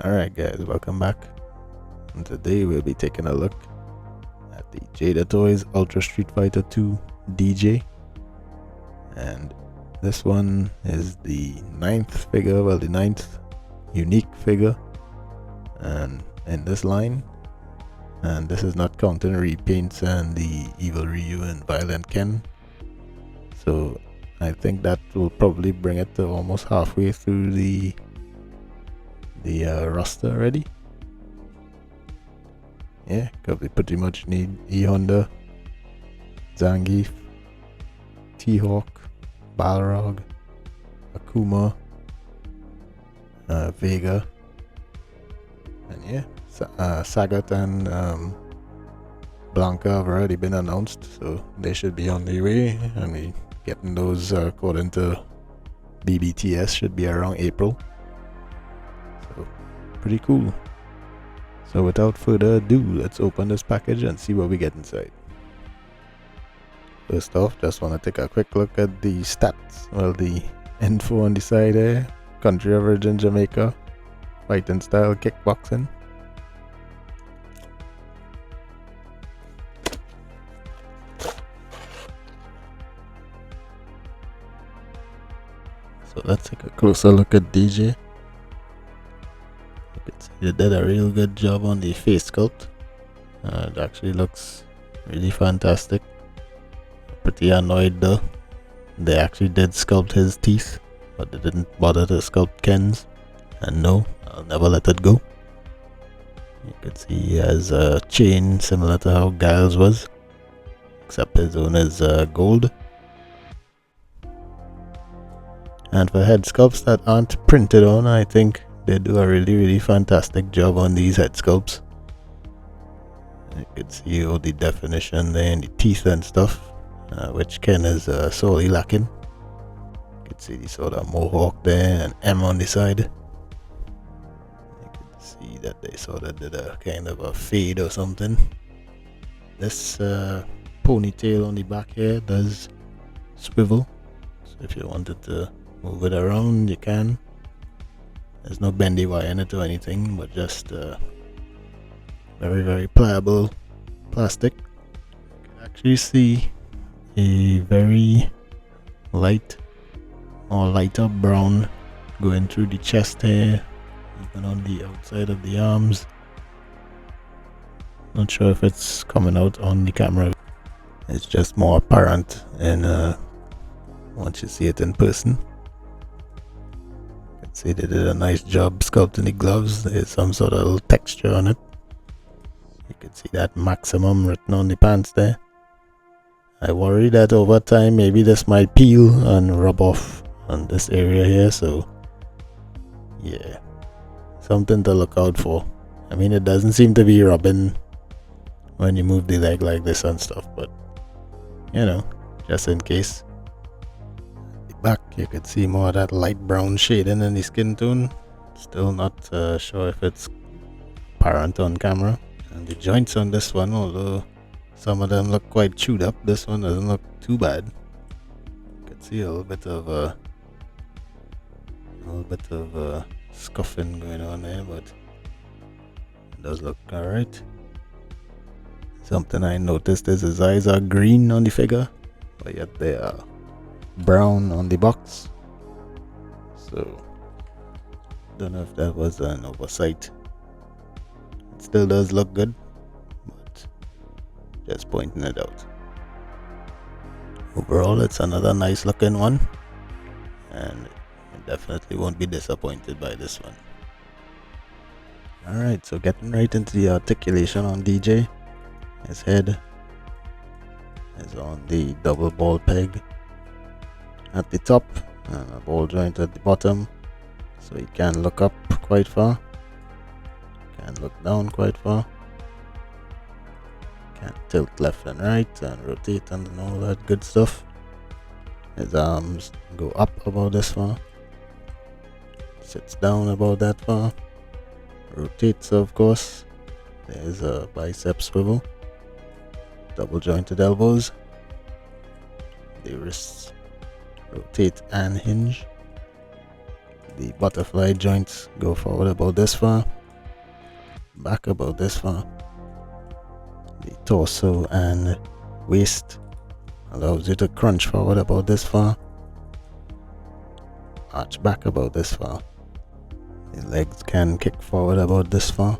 Alright guys, welcome back. And today we'll be taking a look at the Jada Toys Ultra Street Fighter 2 DJ. And this one is the ninth figure, well, the ninth unique figure and in this line. And this is not counting repaints and the Evil Ryu and Violent Ken. So I think that will probably bring it to almost halfway through the roster already. Yeah, because we pretty much need E-Honda, Zangief, T-Hawk, Balrog, Akuma, Vega, and yeah, Sagat and Blanca have already been announced, so they should be on their way, and we getting those according to BBTS should be around April. So pretty cool. So without further ado, let's open this package and see what we get inside. First off, just want to take a quick look at the stats. Well, the info on the side there. Country of origin Jamaica. Fighting style kickboxing. So let's take a closer look at DJ. You can see they did a real good job on the face sculpt. It actually looks really fantastic. Pretty annoyed though. They actually did sculpt his teeth, but they didn't bother to sculpt Ken's. And no, I'll never let it go. You can see he has a chain similar to how Guile's was, except his own is gold. And for head sculpts that aren't printed on, I think they do a really fantastic job on these head sculpts. You can see all the definition there in the teeth and stuff, which Ken is sorely lacking. You can see the sort of mohawk there and M on the side. You can see that they sort of did a kind of a fade or something. This ponytail on the back here does swivel, so if you wanted to move it around you can. There's no bendy wire in it or anything, but just very pliable plastic. You can actually see a very light or lighter brown going through the chest here, even on the outside of the arms. Not sure if it's coming out on the camera. It's just more apparent in once you see it in person. You can see they did a nice job sculpting the gloves. There's some sort of little texture on it. You can see that maximum written on the pants there. I worry that over time maybe this might peel and rub off on this area here, so yeah, something to look out for. I mean, it doesn't seem to be rubbing when you move the leg like this and stuff, but you know, just in case. The back, you can see more of that light brown shading in the skin tone. Still not sure if it's apparent on camera. And the joints on this one, although some of them look quite chewed up, this one doesn't look too bad. You can see a little bit of scuffing going on there, but it does look alright. Something I noticed is his eyes are green on the figure, but yet they are brown on the box. So don't know if that was an oversight. It still does look good, but just pointing it out. Overall, it's another nice looking one, and I definitely won't be disappointed by this one. Alright, so getting right into the articulation on DJ. His head is on the double ball peg at the top and a ball joint at the bottom, so he can look up quite far, can look down quite far, can tilt left and right and rotate and all that good stuff. His arms go up about this far, sits down about that far, rotates of course. There's a bicep swivel, double jointed elbows, the wrists rotate and hinge, The butterfly joints go forward about this far, back about this far. The torso and waist allows you to crunch forward about this far, arch back about this far. The legs can kick forward about this far.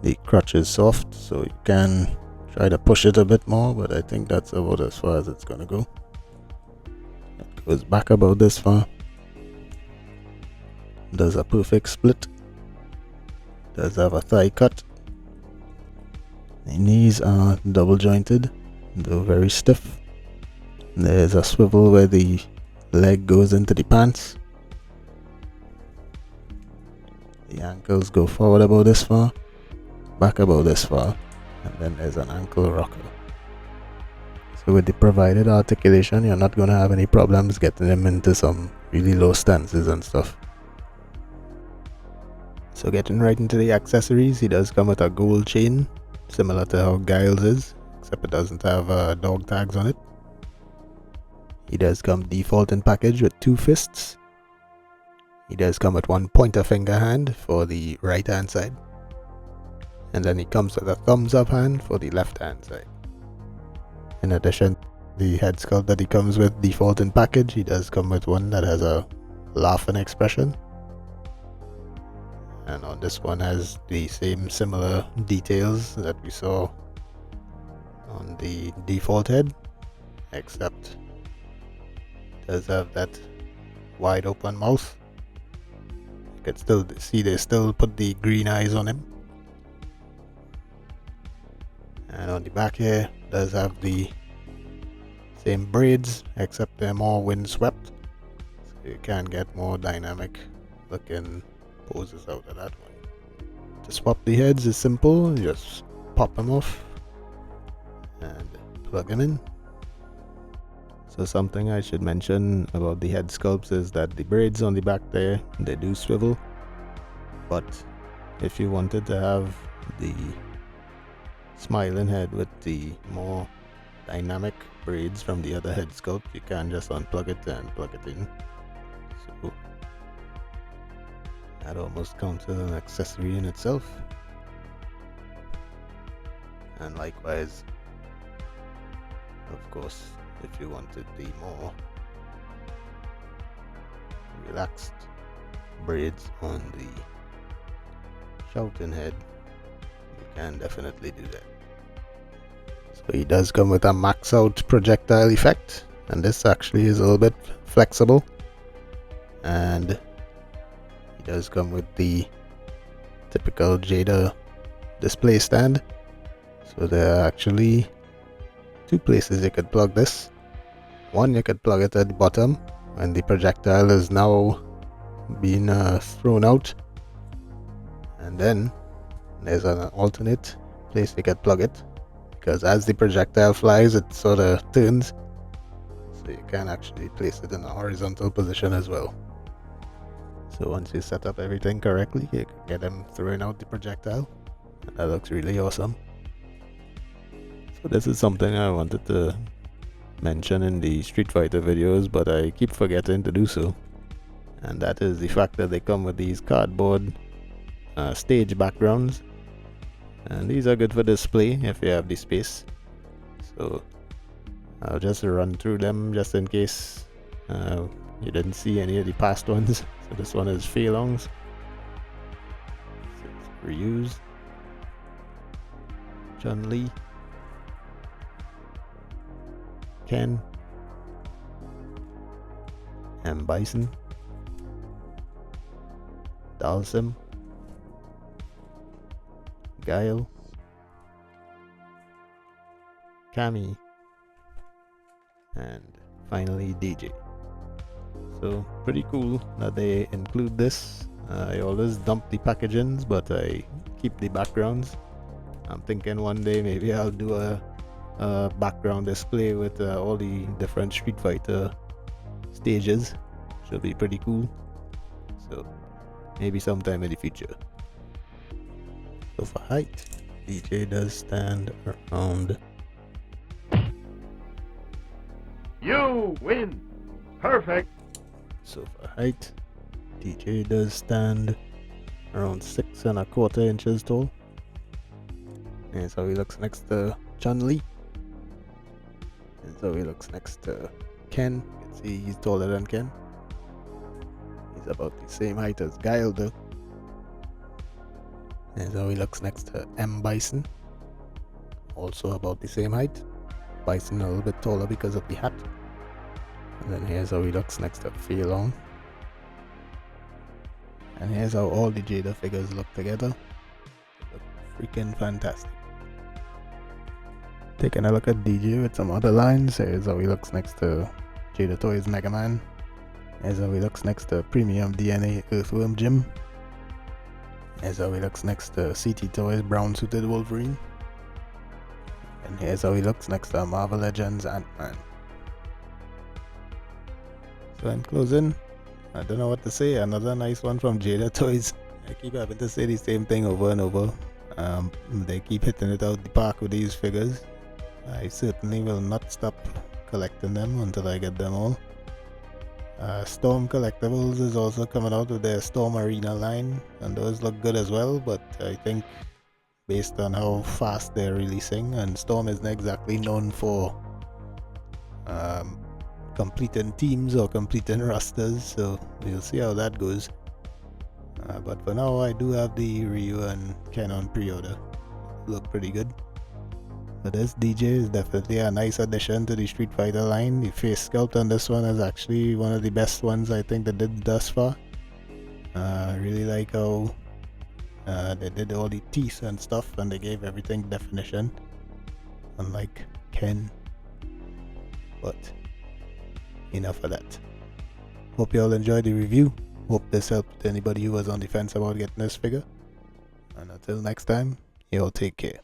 The crotch is soft, so you can try to push it a bit more, but I think that's about as far as it's gonna go. It goes back about this far. Does a perfect split. Does have a thigh cut. The knees are double jointed, though very stiff. There's a swivel where the leg goes into the pants. The ankles go forward about this far, back about this far, and then there's an ankle rocker. So with the provided articulation, you're not going to have any problems getting him into some really low stances and stuff. So getting right into the accessories, he does come with a gold chain, similar to how Giles is, except it doesn't have dog tags on it. He does come default in package with 2 fists. He does come with 1 pointer finger hand for the right hand side. And then he comes with a thumbs up hand for the left hand side. In addition, the head sculpt that he comes with default in package, he does come with one that has a laughing expression. And on this one has the same similar details that we saw on the default head, except it does have that wide open mouth. You can still see they still put the green eyes on him. And on the back here does have the same braids, except they're more windswept, so you can get more dynamic looking poses out of that one. To swap the heads is simple, just pop them off and plug them in. So something I should mention about the head sculpts is that the braids on the back there, they do swivel, but if you wanted to have the smiling head with the more dynamic braids from the other head sculpt, you can just unplug it and plug it in. So that almost counts as an accessory in itself. And likewise, of course, if you wanted the more relaxed braids on the shouting head, you can definitely do that. So he does come with a max out projectile effect, and this actually is a little bit flexible, and he does come with the typical Jada display stand. So there are actually 2 places you could plug this. One, you could plug it at the bottom when the projectile is now being thrown out, and then there's an alternate place you could plug it, because as the projectile flies it sort of turns, so you can actually place it in a horizontal position as well. So once you set up everything correctly, you can get him throwing out the projectile, and that looks really awesome. So this is something I wanted to mention in the Street Fighter videos, but I keep forgetting to do so, and that is the fact that they come with these cardboard stage backgrounds, and these are good for display if you have the space. So I'll just run through them just in case you didn't see any of the past ones. So this one is Fei Long's, reused, Chun-Li, Ken, M. Bison, Dalsim, Guile, Cammy, and finally DJ. So pretty cool that they include this. I always dump the packagings, but I keep the backgrounds. I'm thinking one day maybe I'll do a background display with all the different Street Fighter stages. Should be pretty cool. So maybe sometime in the future. So for height, DJ does stand around. You win. Perfect. So for height, DJ does stand around 6¼ inches tall. Here's how he looks next to Chun-Li. Here's how he looks next to Ken. You can see he's taller than Ken. He's about the same height as Guile though. Here's how he looks next to M. Bison. Also about the same height. Bison a little bit taller because of the hat. And then here's how he looks next to Fei Long. And here's how all the Jada figures look together. They look freaking fantastic. Taking a look at DJ with some other lines. Here's how he looks next to Jada Toys Mega Man. Here's how he looks next to Premium DNA Earthworm Jim. Here's how he looks next to CT Toys Brown Suited Wolverine. And here's how he looks next to Marvel Legends Ant-Man. So in closing, I don't know what to say. Another nice one from Jada Toys. I keep having to say the same thing over and over. They keep hitting it out the park with these figures. I certainly will not stop collecting them until I get them all. Storm Collectibles is also coming out with their Storm Arena line, and those look good as well, but I think based on how fast they're releasing, and Storm isn't exactly known for completing teams or completing rosters, so we'll see how that goes. But for now, I do have the Ryu and Ken on pre-order. Look pretty good. But this DJ is definitely a nice addition to the Street Fighter line. The face sculpt on this one is actually one of the best ones I think they did thus far. I really like how they did all the teeth and stuff, and they gave everything definition, unlike Ken. But enough of that. Hope you all enjoyed the review. Hope this helped anybody who was on the fence about getting this figure. And until next time, you all take care.